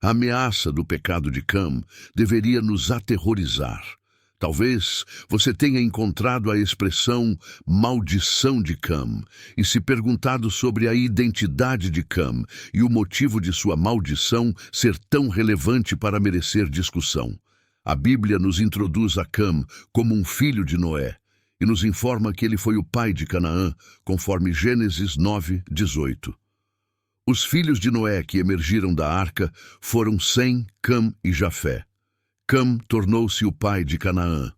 A ameaça do pecado de Cam deveria nos aterrorizar. Talvez você tenha encontrado a expressão maldição de Cam e se perguntado sobre a identidade de Cam e o motivo de sua maldição ser tão relevante para merecer discussão. A Bíblia nos introduz a Cam como um filho de Noé e nos informa que ele foi o pai de Canaã, conforme Gênesis 9:18. Os filhos de Noé que emergiram da arca foram Sem, Cam e Jafé. Cam tornou-se o pai de Canaã.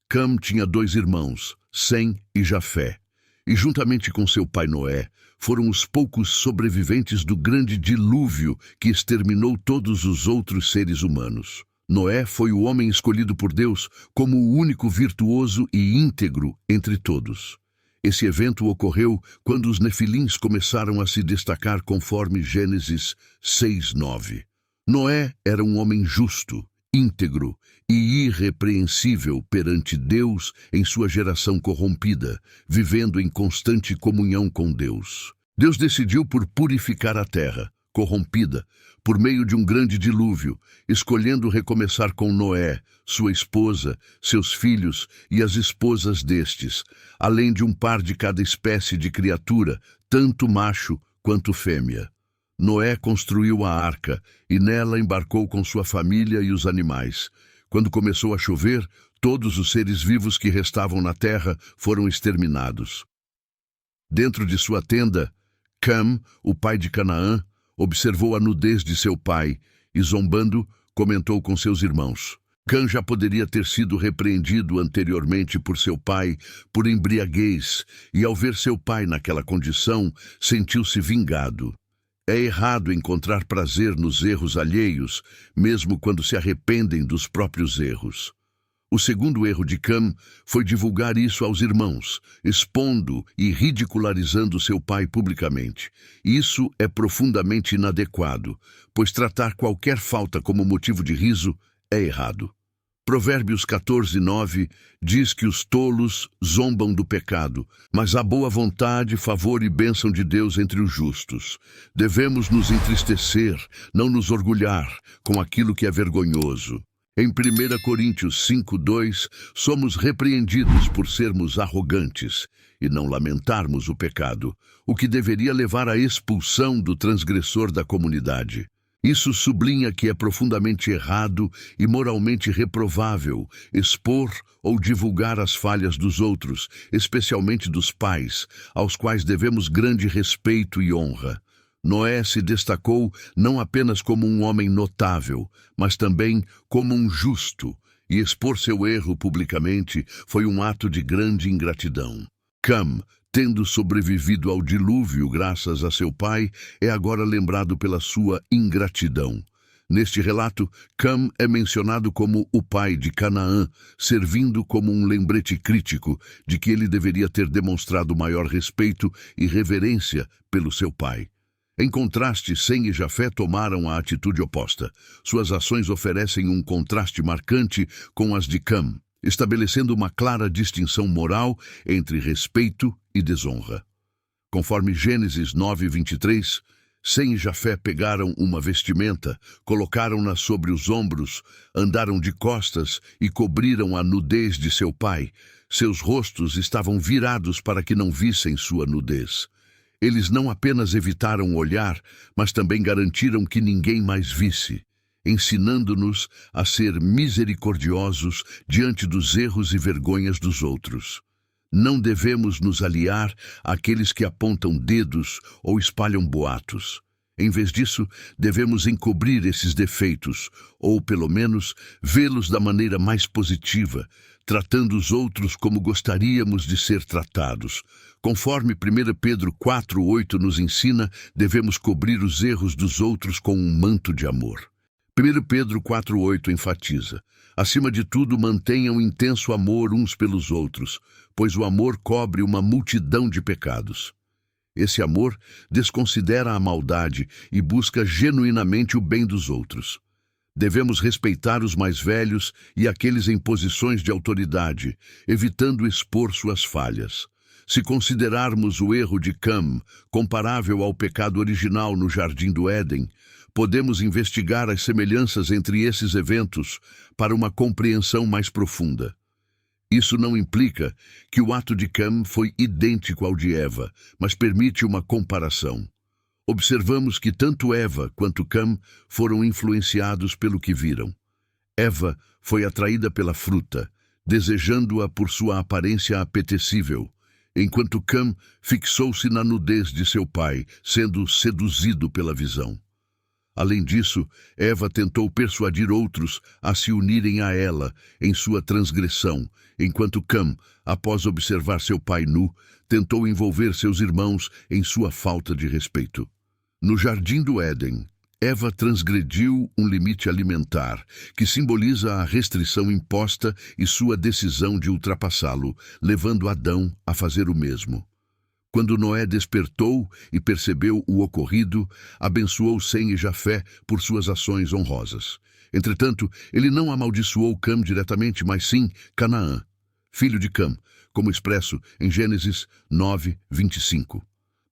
Cam tinha 2 irmãos, Sem e Jafé, e juntamente com seu pai Noé, foram os poucos sobreviventes do grande dilúvio que exterminou todos os outros seres humanos. Noé foi o homem escolhido por Deus como o único virtuoso e íntegro entre todos. Esse evento ocorreu quando os nefilins começaram a se destacar conforme Gênesis 6:9. Noé era um homem justo, íntegro e irrepreensível perante Deus em sua geração corrompida, vivendo em constante comunhão com Deus. Deus decidiu por purificar a terra, corrompida, por meio de um grande dilúvio, escolhendo recomeçar com Noé, sua esposa, seus filhos e as esposas destes, além de um par de cada espécie de criatura, tanto macho quanto fêmea. Noé construiu a arca e nela embarcou com sua família e os animais. Quando começou a chover, todos os seres vivos que restavam na terra foram exterminados. Dentro de sua tenda, Cam, o pai de Canaã, observou a nudez de seu pai e, zombando, comentou com seus irmãos. Cam já poderia ter sido repreendido anteriormente por seu pai por embriaguez e, ao ver seu pai naquela condição, sentiu-se vingado. É errado encontrar prazer nos erros alheios, mesmo quando se arrependem dos próprios erros. O segundo erro de Cam foi divulgar isso aos irmãos, expondo e ridicularizando seu pai publicamente. Isso é profundamente inadequado, pois tratar qualquer falta como motivo de riso é errado. Provérbios 14:9 diz que os tolos zombam do pecado, mas há boa vontade, favor e bênção de Deus entre os justos. Devemos nos entristecer, não nos orgulhar com aquilo que é vergonhoso. Em 1 Coríntios 5:2, somos repreendidos por sermos arrogantes e não lamentarmos o pecado, o que deveria levar à expulsão do transgressor da comunidade. Isso sublinha que é profundamente errado e moralmente reprovável expor ou divulgar as falhas dos outros, especialmente dos pais, aos quais devemos grande respeito e honra. Noé se destacou não apenas como um homem notável, mas também como um justo, e expor seu erro publicamente foi um ato de grande ingratidão. Cam, tendo sobrevivido ao dilúvio graças a seu pai, é agora lembrado pela sua ingratidão. Neste relato, Cam é mencionado como o pai de Canaã, servindo como um lembrete crítico de que ele deveria ter demonstrado maior respeito e reverência pelo seu pai. Em contraste, Sem e Jafé tomaram a atitude oposta. Suas ações oferecem um contraste marcante com as de Cam, estabelecendo uma clara distinção moral entre respeito e desonra. Conforme Gênesis 9:23, Sem e Jafé pegaram uma vestimenta, colocaram-na sobre os ombros, andaram de costas e cobriram a nudez de seu pai. Seus rostos estavam virados para que não vissem sua nudez. Eles não apenas evitaram olhar, mas também garantiram que ninguém mais visse, ensinando-nos a ser misericordiosos diante dos erros e vergonhas dos outros. Não devemos nos aliar àqueles que apontam dedos ou espalham boatos. Em vez disso, devemos encobrir esses defeitos, ou, pelo menos, vê-los da maneira mais positiva, tratando os outros como gostaríamos de ser tratados. Conforme 1 Pedro 4:8 nos ensina, devemos cobrir os erros dos outros com um manto de amor. 1 Pedro 4:8 enfatiza: acima de tudo, mantenham intenso amor uns pelos outros, pois o amor cobre uma multidão de pecados. Esse amor desconsidera a maldade e busca genuinamente o bem dos outros. Devemos respeitar os mais velhos e aqueles em posições de autoridade, evitando expor suas falhas. Se considerarmos o erro de Cam comparável ao pecado original no Jardim do Éden, podemos investigar as semelhanças entre esses eventos para uma compreensão mais profunda. Isso não implica que o ato de Cam foi idêntico ao de Eva, mas permite uma comparação. Observamos que tanto Eva quanto Cam foram influenciados pelo que viram. Eva foi atraída pela fruta, desejando-a por sua aparência apetecível, enquanto Cam fixou-se na nudez de seu pai, sendo seduzido pela visão. Além disso, Eva tentou persuadir outros a se unirem a ela em sua transgressão, enquanto Cam, após observar seu pai nu, tentou envolver seus irmãos em sua falta de respeito. No Jardim do Éden, Eva transgrediu um limite alimentar, que simboliza a restrição imposta e sua decisão de ultrapassá-lo, levando Adão a fazer o mesmo. Quando Noé despertou e percebeu o ocorrido, abençoou Sem e Jafé por suas ações honrosas. Entretanto, ele não amaldiçoou Cam diretamente, mas sim Canaã, filho de Cam, como expresso em Gênesis 9:25.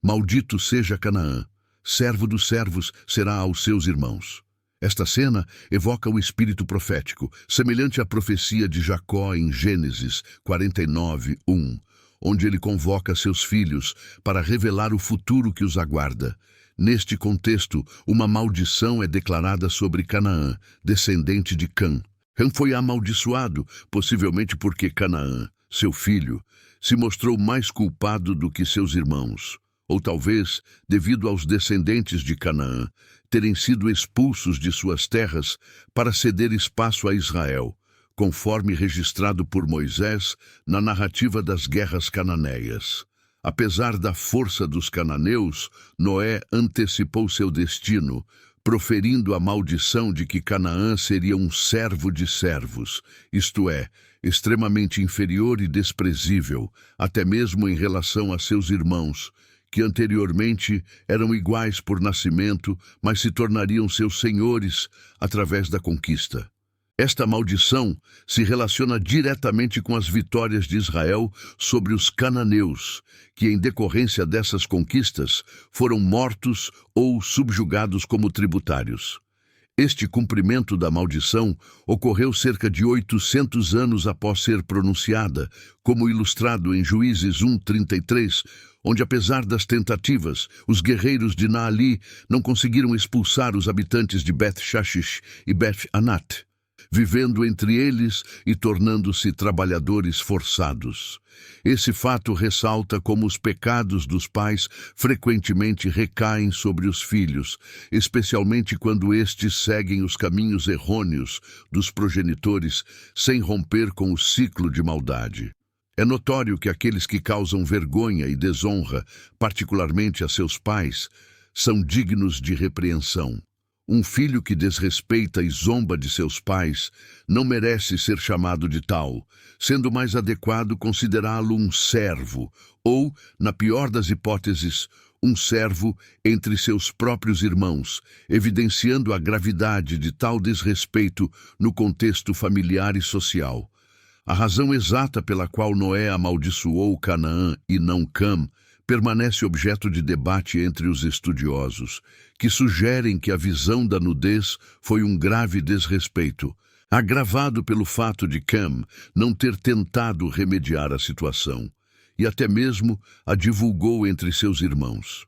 Maldito seja Canaã, servo dos servos será aos seus irmãos. Esta cena evoca o espírito profético, semelhante à profecia de Jacó em Gênesis 49:1. Onde ele convoca seus filhos para revelar o futuro que os aguarda. Neste contexto, uma maldição é declarada sobre Canaã, descendente de Cam. Cam foi amaldiçoado, possivelmente porque Canaã, seu filho, se mostrou mais culpado do que seus irmãos, ou talvez devido aos descendentes de Canaã terem sido expulsos de suas terras para ceder espaço a Israel, conforme registrado por Moisés na narrativa das guerras cananeias. Apesar da força dos cananeus, Noé antecipou seu destino, proferindo a maldição de que Canaã seria um servo de servos, isto é, extremamente inferior e desprezível, até mesmo em relação a seus irmãos, que anteriormente eram iguais por nascimento, mas se tornariam seus senhores através da conquista. Esta maldição se relaciona diretamente com as vitórias de Israel sobre os cananeus, que em decorrência dessas conquistas foram mortos ou subjugados como tributários. Este cumprimento da maldição ocorreu cerca de 800 anos após ser pronunciada, como ilustrado em Juízes 1:33, onde apesar das tentativas, os guerreiros de Naali não conseguiram expulsar os habitantes de Beth-Shashish e Beth-Anat, vivendo entre eles e tornando-se trabalhadores forçados. Esse fato ressalta como os pecados dos pais frequentemente recaem sobre os filhos, especialmente quando estes seguem os caminhos errôneos dos progenitores sem romper com o ciclo de maldade. É notório que aqueles que causam vergonha e desonra, particularmente a seus pais, são dignos de repreensão. Um filho que desrespeita e zomba de seus pais não merece ser chamado de tal, sendo mais adequado considerá-lo um servo, ou, na pior das hipóteses, um servo entre seus próprios irmãos, evidenciando a gravidade de tal desrespeito no contexto familiar e social. A razão exata pela qual Noé amaldiçoou Canaã e não Cam permanece objeto de debate entre os estudiosos, que sugerem que a visão da nudez foi um grave desrespeito, agravado pelo fato de Cam não ter tentado remediar a situação, e até mesmo a divulgou entre seus irmãos.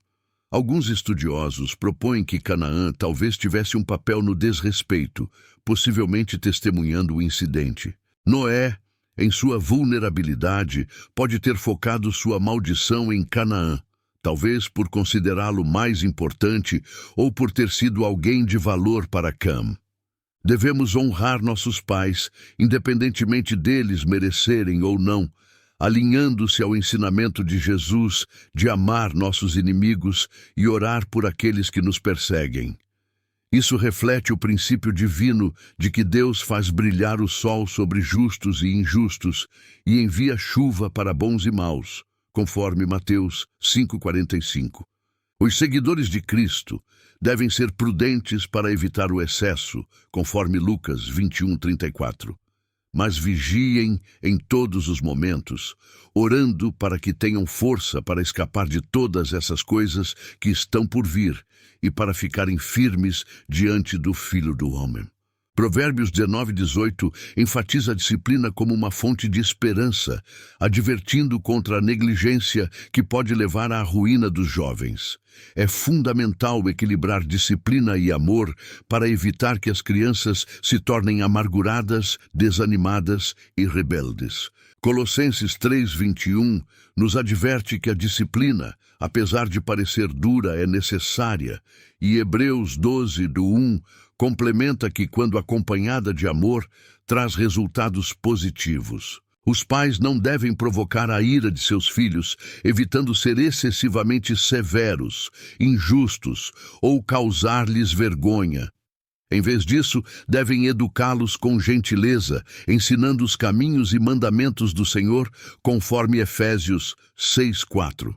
Alguns estudiosos propõem que Canaã talvez tivesse um papel no desrespeito, possivelmente testemunhando o incidente. Noé, em sua vulnerabilidade, pode ter focado sua maldição em Canaã, talvez por considerá-lo mais importante ou por ter sido alguém de valor para Cam. Devemos honrar nossos pais, independentemente deles merecerem ou não, alinhando-se ao ensinamento de Jesus de amar nossos inimigos e orar por aqueles que nos perseguem. Isso reflete o princípio divino de que Deus faz brilhar o sol sobre justos e injustos e envia chuva para bons e maus, conforme Mateus 5:45. Os seguidores de Cristo devem ser prudentes para evitar o excesso, conforme Lucas 21:34. Mas vigiem em todos os momentos, orando para que tenham força para escapar de todas essas coisas que estão por vir e para ficarem firmes diante do Filho do Homem. Provérbios 19:18 enfatiza a disciplina como uma fonte de esperança, advertindo contra a negligência que pode levar à ruína dos jovens. É fundamental equilibrar disciplina e amor para evitar que as crianças se tornem amarguradas, desanimadas e rebeldes. Colossenses 3:21 nos adverte que a disciplina, apesar de parecer dura, é necessária, e Hebreus 12:1 complementa que, quando acompanhada de amor, traz resultados positivos. Os pais não devem provocar a ira de seus filhos, evitando ser excessivamente severos, injustos ou causar-lhes vergonha. Em vez disso, devem educá-los com gentileza, ensinando os caminhos e mandamentos do Senhor, conforme Efésios 6:4.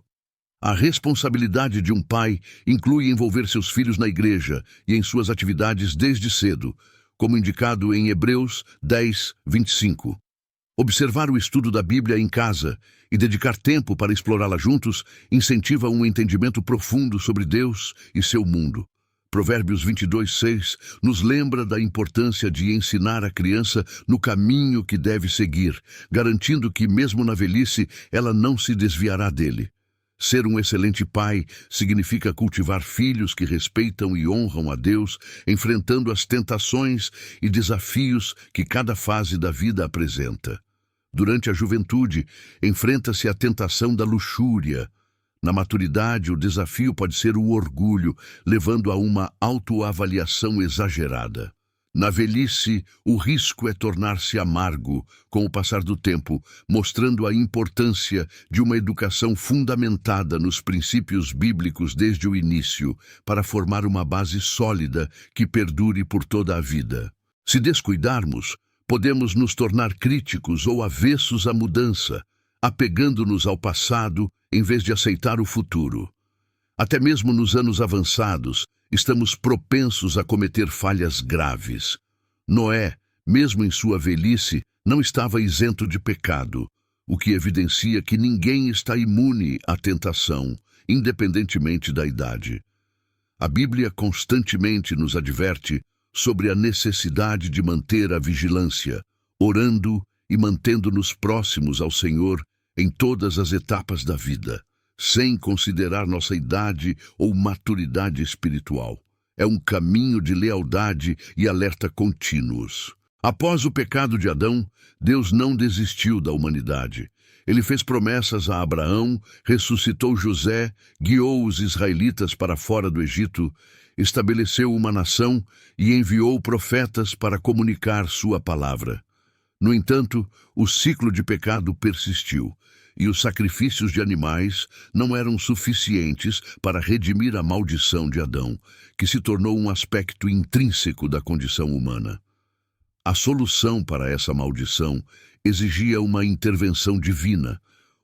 A responsabilidade de um pai inclui envolver seus filhos na igreja e em suas atividades desde cedo, como indicado em Hebreus 10:25. Observar o estudo da Bíblia em casa e dedicar tempo para explorá-la juntos incentiva um entendimento profundo sobre Deus e seu mundo. Provérbios 22:6 nos lembra da importância de ensinar a criança no caminho que deve seguir, garantindo que, mesmo na velhice, ela não se desviará dele. Ser um excelente pai significa cultivar filhos que respeitam e honram a Deus, enfrentando as tentações e desafios que cada fase da vida apresenta. Durante a juventude, enfrenta-se a tentação da luxúria. Na maturidade, o desafio pode ser o orgulho, levando a uma autoavaliação exagerada. Na velhice, o risco é tornar-se amargo com o passar do tempo, mostrando a importância de uma educação fundamentada nos princípios bíblicos desde o início, para formar uma base sólida que perdure por toda a vida. Se descuidarmos, podemos nos tornar críticos ou avessos à mudança, apegando-nos ao passado em vez de aceitar o futuro. Até mesmo nos anos avançados, estamos propensos a cometer falhas graves. Noé, mesmo em sua velhice, não estava isento de pecado, o que evidencia que ninguém está imune à tentação, independentemente da idade. A Bíblia constantemente nos adverte sobre a necessidade de manter a vigilância, orando e mantendo-nos próximos ao Senhor em todas as etapas da vida, sem considerar nossa idade ou maturidade espiritual. É um caminho de lealdade e alerta contínuos. Após o pecado de Adão, Deus não desistiu da humanidade. Ele fez promessas a Abraão, ressuscitou José, guiou os israelitas para fora do Egito, estabeleceu uma nação e enviou profetas para comunicar sua palavra. No entanto, o ciclo de pecado persistiu, e os sacrifícios de animais não eram suficientes para redimir a maldição de Adão, que se tornou um aspecto intrínseco da condição humana. A solução para essa maldição exigia uma intervenção divina,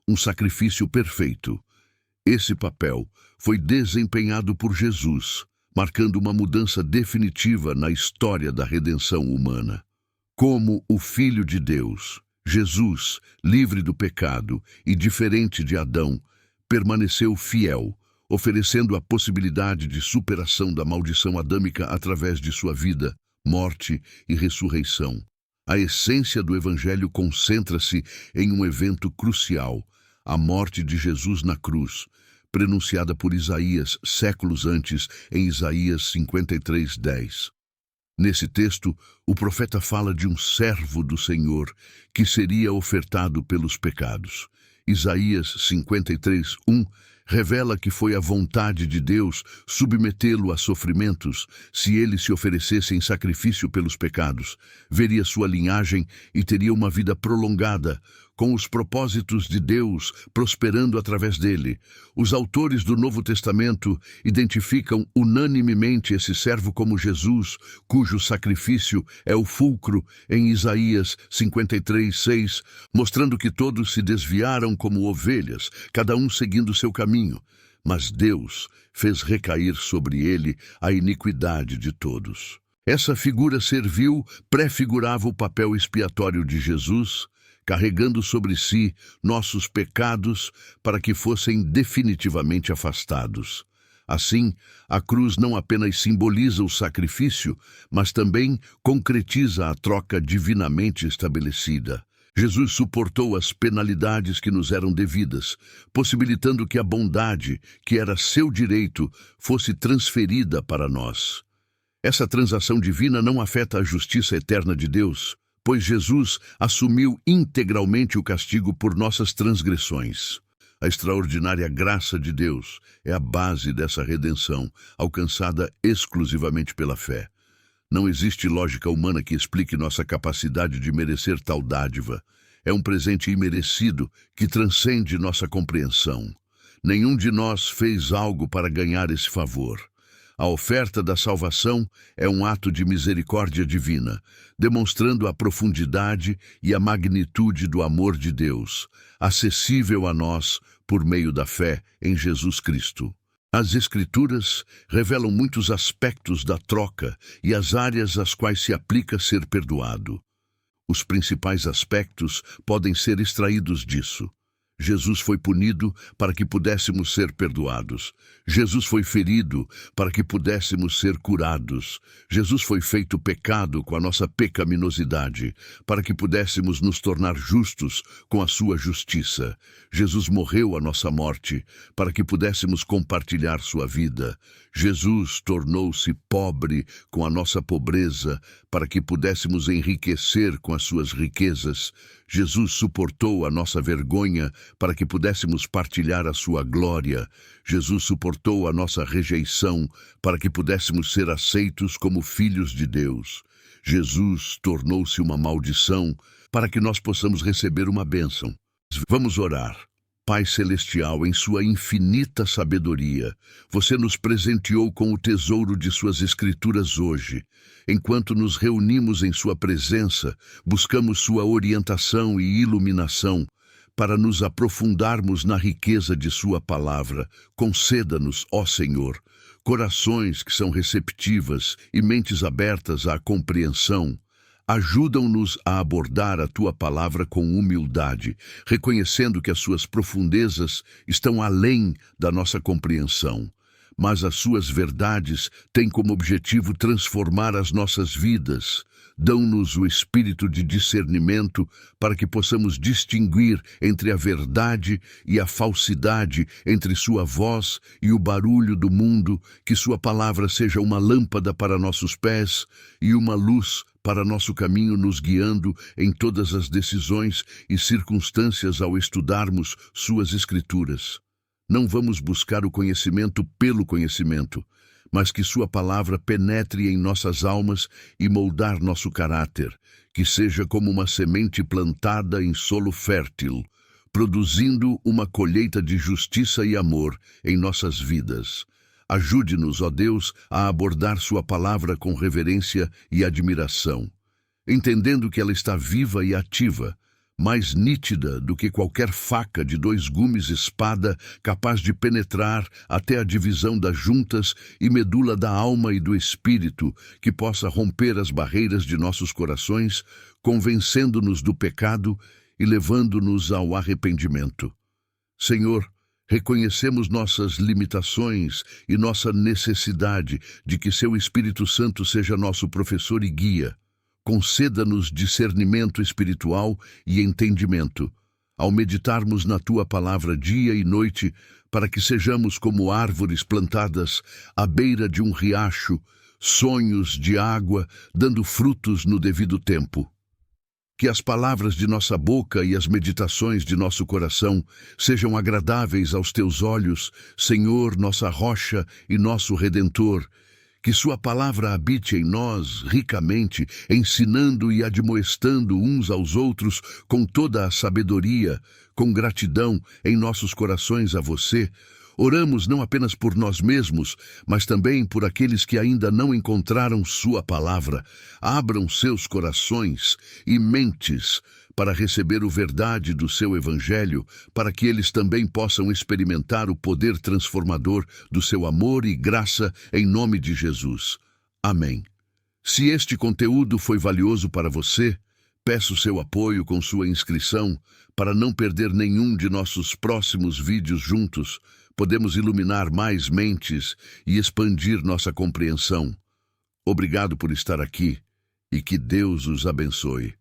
um sacrifício perfeito. Esse papel foi desempenhado por Jesus, marcando uma mudança definitiva na história da redenção humana. Como o Filho de Deus, Jesus, livre do pecado e diferente de Adão, permaneceu fiel, oferecendo a possibilidade de superação da maldição adâmica através de sua vida, morte e ressurreição. A essência do Evangelho concentra-se em um evento crucial, a morte de Jesus na cruz, prenunciada por Isaías séculos antes, em Isaías 53:10. Nesse texto, o profeta fala de um servo do Senhor que seria ofertado pelos pecados. Isaías 53:1 revela que foi a vontade de Deus submetê-lo a sofrimentos se ele se oferecesse em sacrifício pelos pecados, veria sua linhagem e teria uma vida prolongada, com os propósitos de Deus prosperando através dele. Os autores do Novo Testamento identificam unanimemente esse servo como Jesus, cujo sacrifício é o fulcro em Isaías 53:6, mostrando que todos se desviaram como ovelhas, cada um seguindo seu caminho, mas Deus fez recair sobre ele a iniquidade de todos. Essa figura servil prefigurava o papel expiatório de Jesus, carregando sobre si nossos pecados para que fossem definitivamente afastados. Assim, a cruz não apenas simboliza o sacrifício, mas também concretiza a troca divinamente estabelecida. Jesus suportou as penalidades que nos eram devidas, possibilitando que a bondade, que era seu direito, fosse transferida para nós. Essa transação divina não afeta a justiça eterna de Deus, pois Jesus assumiu integralmente o castigo por nossas transgressões. A extraordinária graça de Deus é a base dessa redenção, alcançada exclusivamente pela fé. Não existe lógica humana que explique nossa capacidade de merecer tal dádiva. É um presente imerecido que transcende nossa compreensão. Nenhum de nós fez algo para ganhar esse favor. A oferta da salvação é um ato de misericórdia divina, demonstrando a profundidade e a magnitude do amor de Deus, acessível a nós por meio da fé em Jesus Cristo. As Escrituras revelam muitos aspectos da troca e as áreas às quais se aplica ser perdoado. Os principais aspectos podem ser extraídos disso. Jesus foi punido para que pudéssemos ser perdoados. Jesus foi ferido para que pudéssemos ser curados. Jesus foi feito pecado com a nossa pecaminosidade, para que pudéssemos nos tornar justos com a sua justiça. Jesus morreu a nossa morte, para que pudéssemos compartilhar sua vida. Jesus tornou-se pobre com a nossa pobreza, para que pudéssemos enriquecer com as suas riquezas. Jesus suportou a nossa vergonha para que pudéssemos partilhar a sua glória. Jesus suportou a nossa rejeição para que pudéssemos ser aceitos como filhos de Deus. Jesus tornou-se uma maldição para que nós possamos receber uma bênção. Vamos orar. Pai Celestial, em sua infinita sabedoria, você nos presenteou com o tesouro de suas Escrituras hoje. Enquanto nos reunimos em sua presença, buscamos sua orientação e iluminação para nos aprofundarmos na riqueza de sua palavra. Conceda-nos, ó Senhor, corações que são receptivas e mentes abertas à compreensão. Ajudam-nos a abordar a tua palavra com humildade, reconhecendo que as suas profundezas estão além da nossa compreensão. Mas as suas verdades têm como objetivo transformar as nossas vidas. Dão-nos o espírito de discernimento para que possamos distinguir entre a verdade e a falsidade, entre sua voz e o barulho do mundo, que sua palavra seja uma lâmpada para nossos pés e uma luz para nosso caminho, nos guiando em todas as decisões e circunstâncias ao estudarmos suas Escrituras. Não vamos buscar o conhecimento pelo conhecimento, mas que sua palavra penetre em nossas almas e moldar nosso caráter, que seja como uma semente plantada em solo fértil, produzindo uma colheita de justiça e amor em nossas vidas. Ajude-nos, ó Deus, a abordar sua palavra com reverência e admiração, entendendo que ela está viva e ativa, mais nítida do que qualquer faca de 2 gumes espada, capaz de penetrar até a divisão das juntas e medula da alma e do espírito, que possa romper as barreiras de nossos corações, convencendo-nos do pecado e levando-nos ao arrependimento. Senhor, reconhecemos nossas limitações e nossa necessidade de que seu Espírito Santo seja nosso professor e guia. Conceda-nos discernimento espiritual e entendimento, ao meditarmos na tua palavra dia e noite, para que sejamos como árvores plantadas à beira de um riacho, sonhos de água, dando frutos no devido tempo. Que as palavras de nossa boca e as meditações de nosso coração sejam agradáveis aos teus olhos, Senhor, nossa rocha e nosso Redentor. Que sua palavra habite em nós ricamente, ensinando e admoestando uns aos outros com toda a sabedoria, com gratidão em nossos corações a você. Oramos não apenas por nós mesmos, mas também por aqueles que ainda não encontraram sua palavra. Abram seus corações e mentes para receber a verdade do seu Evangelho, para que eles também possam experimentar o poder transformador do seu amor e graça em nome de Jesus. Amém. Se este conteúdo foi valioso para você, peço seu apoio com sua inscrição para não perder nenhum de nossos próximos vídeos juntos. Podemos iluminar mais mentes e expandir nossa compreensão. Obrigado por estar aqui e que Deus os abençoe.